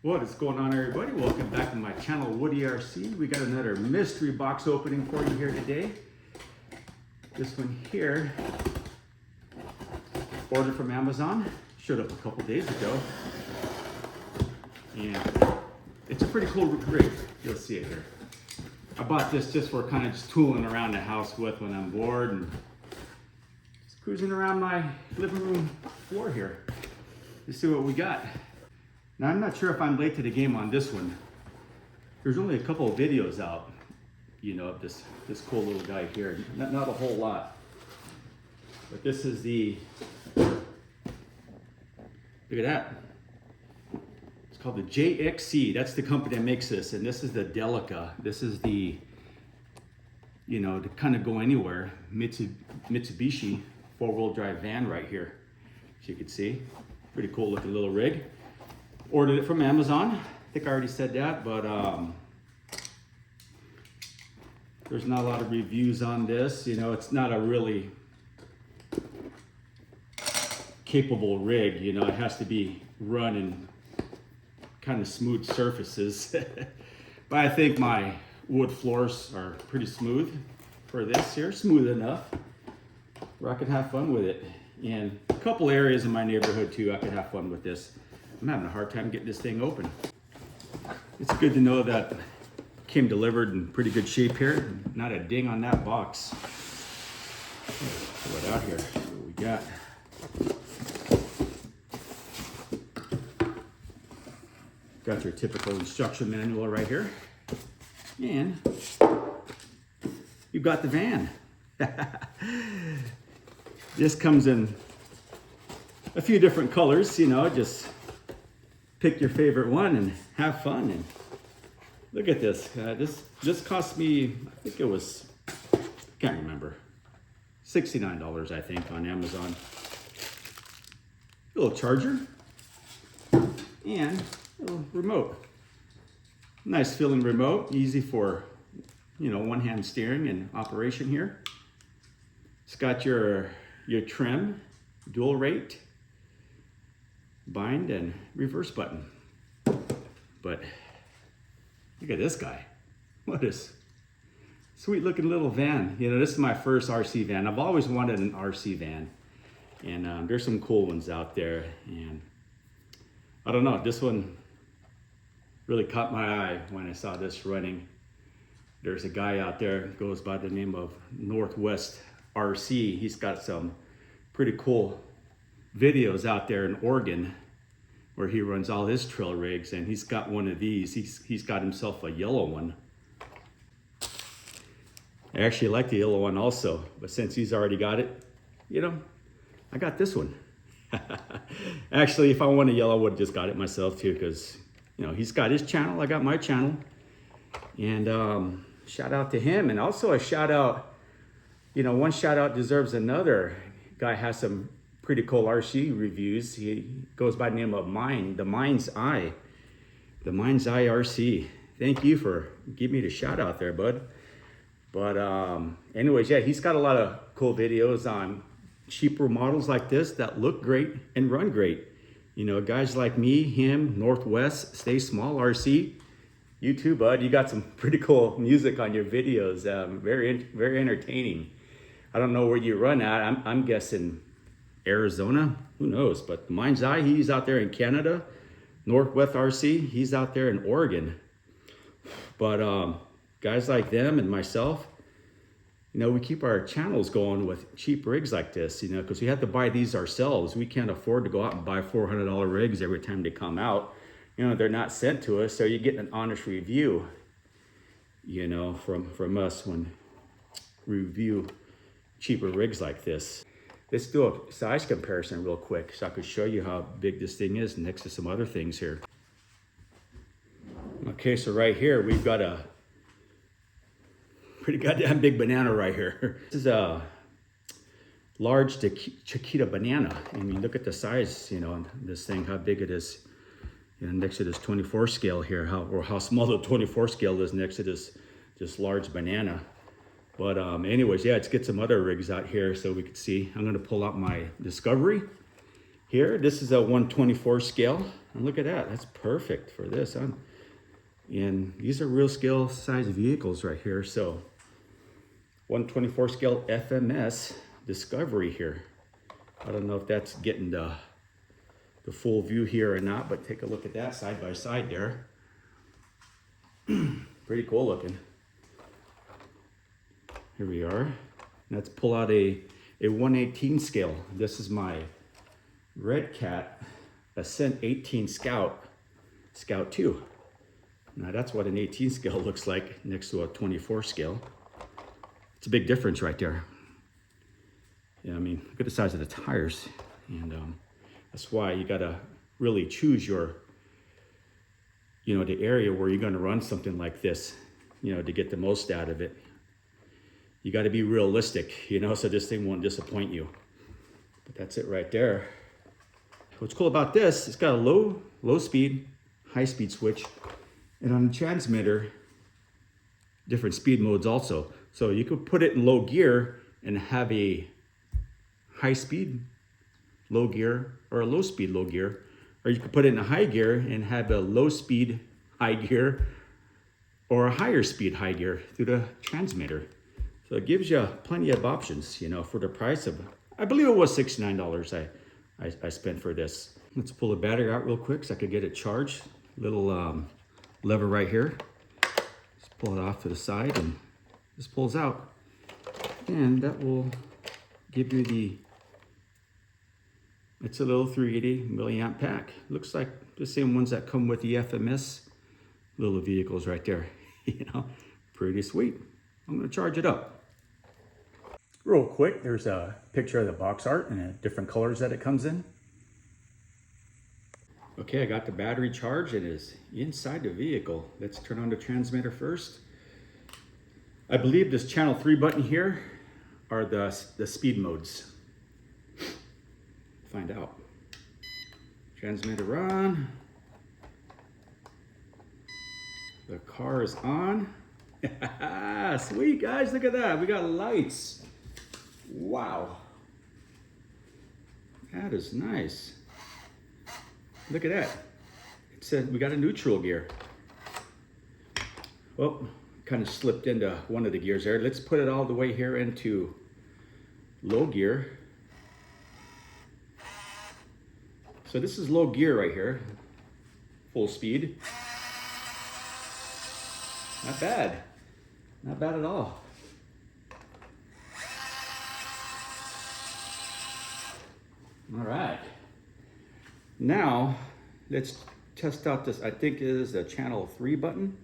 What is going on, everybody? Welcome back to my channel, Woody RC. We got another mystery box opening for you here today. This one here, ordered from Amazon, showed up a couple days ago. And it's a pretty cool rig, you'll see it here. I bought this just for kind of just tooling around the house with when I'm bored and just cruising around my living room floor here to see what we got. Now, I'm not sure if I'm late to the game on this one. There's only a couple of videos out, you know, of this cool little guy here. Not a whole lot. But this is the, look at that. It's called the JXC. That's the company that makes this. And this is the Delica. This is the, you know, to kind of go anywhere, Mitsubishi four-wheel drive van right here. As you can see, pretty cool looking little rig. Ordered it from Amazon. I think I already said that, but there's not a lot of reviews on this. You know, it's not a really capable rig. You know, it has to be run in kind of smooth surfaces. But I think my wood floors are pretty smooth for this here. Smooth enough where I could have fun with it. And a couple areas in my neighborhood too, I could have fun with this. I'm having a hard time getting this thing open. It's good to know that it came delivered in pretty good shape here. Not a ding on that box. Pull it out here. See what we got. Got your typical instruction manual right here. And you've got the van. This comes in a few different colors, you know, just pick your favorite one and have fun. And look at this. This cost me, I think it was, can't remember, $69 I think on Amazon. A little charger and a little remote. Nice feeling remote, easy for, you know, one-hand steering and operation here. It's got your trim, dual rate, bind and reverse button. But look at this guy. What is sweet looking little van. You know, this is my first RC van. I've always wanted an RC van, and there's some cool ones out there, and I don't know, this one really caught my eye when I saw this running. There's a guy out there, goes by the name of Northwest RC. He's got some pretty cool videos out there in Oregon where he runs all his trail rigs, and he's got one of these. He's got himself a yellow one. I actually like the yellow one also, but since he's already got it, you know, I got this one. Actually, if I want a yellow, I would have just got it myself too, because, you know, he's got his channel, I got my channel. And shout out to him, and also a shout out, you know, one shout out deserves another. Guy has some pretty cool RC reviews. He goes by the name of The Mind's Eye. The Mind's Eye RC. Thank you for giving me the shout out there, bud. But anyways, yeah, he's got a lot of cool videos on cheaper models like this that look great and run great. You know, guys like me, him, Northwest, Stay Small RC. You too, bud. You got some pretty cool music on your videos. Very entertaining. I don't know where you run at. I'm guessing Arizona, who knows? But Mind's Eye, he's out there in Canada. Northwest RC, he's out there in Oregon. But guys like them and myself, you know, we keep our channels going with cheap rigs like this, you know, because we have to buy these ourselves. We can't afford to go out and buy $400 rigs every time they come out. You know, they're not sent to us, so you get an honest review, you know, from us when we review cheaper rigs like this. Let's do a size comparison real quick so I could show you how big this thing is next to some other things here. Okay, so right here we've got a pretty goddamn big banana right here. This is a large Chiquita banana. I mean, look at the size, you know, this thing, how big it is, you know, next to this 24 scale here, how small the 24 scale is next to this large banana. But anyways, yeah, let's get some other rigs out here so we can see. I'm gonna pull out my Discovery here. This is a 124 scale. And look at that, that's perfect for this. And these are real scale size vehicles right here. So 124 scale FMS Discovery here. I don't know if that's getting the full view here or not, but take a look at that side by side there. Pretty cool looking. Here we are. Let's pull out a 118 scale. This is my Red Cat Ascent 18 Scout 2. Now that's what an 18 scale looks like next to a 24 scale. It's a big difference right there. Yeah, I mean, look at the size of the tires. And that's why you gotta really choose your, the area where you're gonna run something like this, to get the most out of it. You gotta be realistic, so this thing won't disappoint you. But that's it right there. What's cool about this, it's got a low speed, high speed switch. And on the transmitter, different speed modes also. So you could put it in low gear and have a high speed low gear or a low speed low gear. Or you could put it in a high gear and have a low speed high gear or a higher speed high gear through the transmitter. So it gives you plenty of options, for the price of, I believe it was $69 I spent for this. Let's pull the battery out real quick so I could get it charged. Little lever right here. Just pull it off to the side and this pulls out. And that will give you it's a little 380 milliamp pack. Looks like the same ones that come with the FMS little vehicles right there. Pretty sweet. I'm gonna charge it up. Real quick, there's a picture of the box art and the different colors that it comes in. Okay, I got the battery charged and is inside the vehicle. Let's turn on the transmitter first. I believe this channel 3 button here are the speed modes. Find out. Transmitter on. The car is on. Sweet guys, look at that. We got lights. Wow. That is nice. Look at that. It said we got a neutral gear. Well, kind of slipped into one of the gears there. Let's put it all the way here into low gear. So this is low gear right here. Full speed. Not bad. Not bad at all. All right. Now, let's test out this. I think it is the channel 3 button.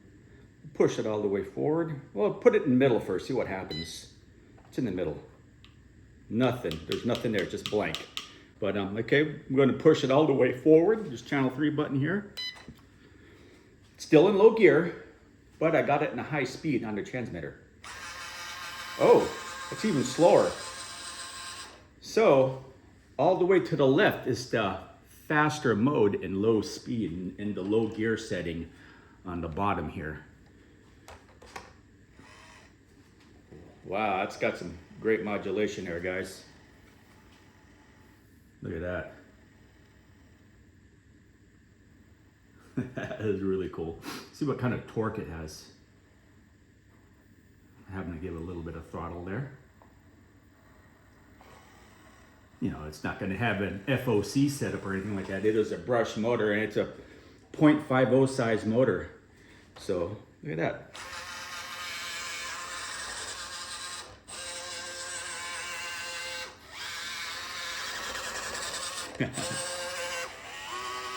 Push it all the way forward. Well, put it in the middle first, see what happens. It's in the middle. Nothing. There's nothing there, just blank. But okay, I'm going to push it all the way forward. This channel 3 button here. Still in low gear, but I got it in a high speed on the transmitter. Oh, it's even slower. So, all the way to the left is the faster mode in low speed, in the low gear setting on the bottom here. Wow, that's got some great modulation there, guys. Look at that. That is really cool. See what kind of torque it has. I'm having to give a little bit of throttle there. It's not going to have an FOC setup or anything like that. It is a brush motor and it's a 0.50 size motor. So look at that.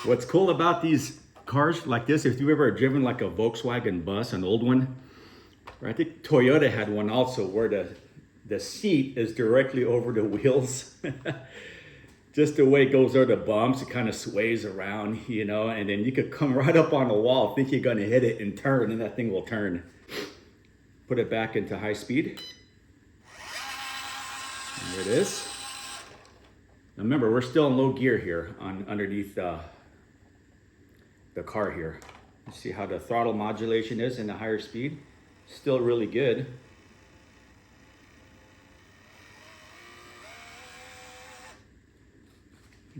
What's cool about these cars like this, if you've ever driven like a Volkswagen bus, an old one, or I think Toyota had one also where the seat is directly over the wheels. Just the way it goes over the bumps, it kind of sways around, and then you could come right up on the wall, think you're gonna hit it and turn, and that thing will turn. Put it back into high speed. There it is. Now remember, we're still in low gear here underneath the car here. You see how the throttle modulation is in the higher speed? Still really good.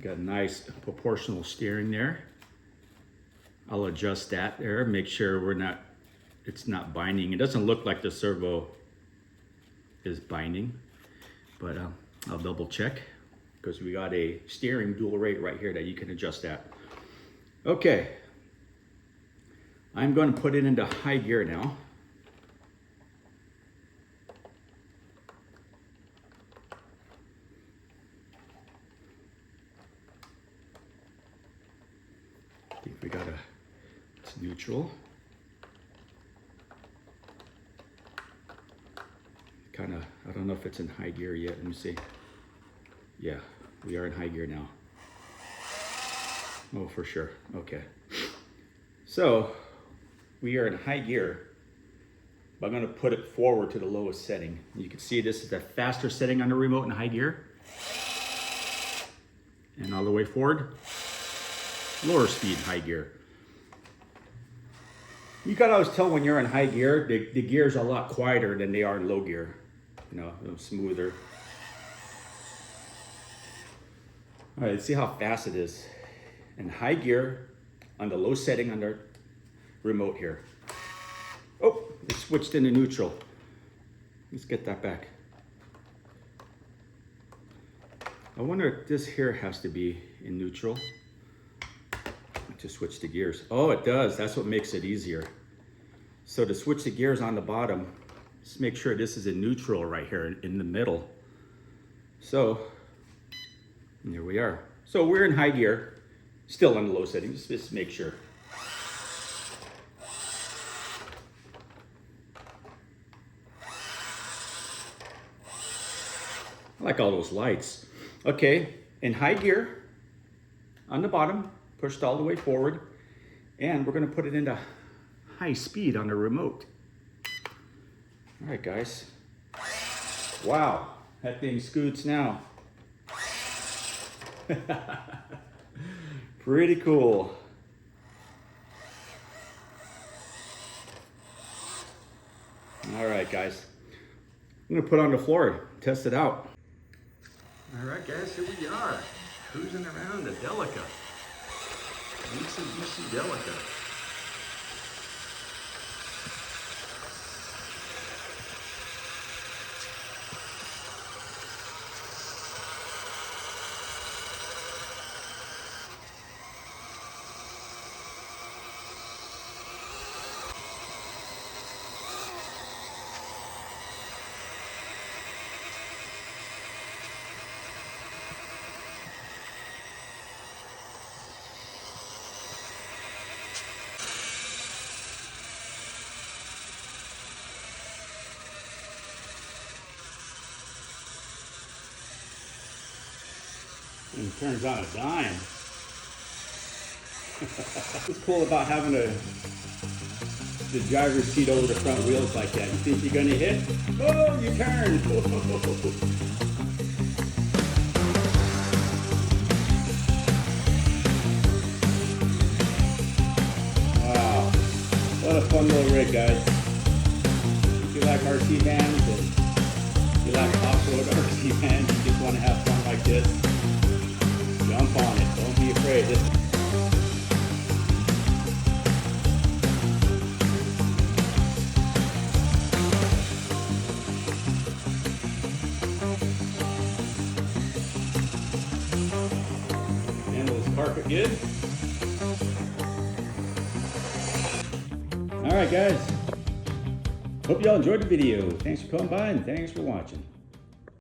Got a nice proportional steering there. I'll adjust that there, make sure it's not binding. It doesn't look like the servo is binding, but I'll double check because we got a steering dual rate right here that you can adjust that. Okay, I'm going to put it into high gear now. I think we got it's neutral. Kind of, I don't know if it's in high gear yet. Let me see. Yeah, we are in high gear now. Oh, for sure. Okay. So we are in high gear. But I'm going to put it forward to the lowest setting. You can see this is the faster setting on the remote in high gear. And all the way forward, lower speed high gear. You can always tell when you're in high gear, the gears are a lot quieter than they are in low gear. You know, a little smoother. All right, let's see how fast it is. In high gear, on the low setting on the remote here. Oh, it switched into neutral. Let's get that back. I wonder if this here has to be in neutral to switch the gears. Oh, it does. That's what makes it easier. So to switch the gears on the bottom, just make sure this is in neutral right here in the middle. So there we are. So we're in high gear, still on the low settings. Just make sure. I like all those lights. Okay, in high gear, on the bottom, pushed all the way forward, and we're gonna put it into high speed on the remote. All right, guys. Wow, that thing scoots now. Pretty cool. All right, guys. I'm gonna put it on the floor, test it out. All right, guys, here we are, cruising around the Delica. Mitsubishi Delica. And it turns on a dime. What's cool about having the driver's seat over the front wheels like that? You think you're gonna hit? Oh, you turn! Wow, what a fun little rig, guys. If you like RC vans and you like off-road RC vans, you just want to have fun like this, jump on it. Don't be afraid. Handles carpet good. All right, guys. Hope y'all enjoyed the video. Thanks for coming by and thanks for watching.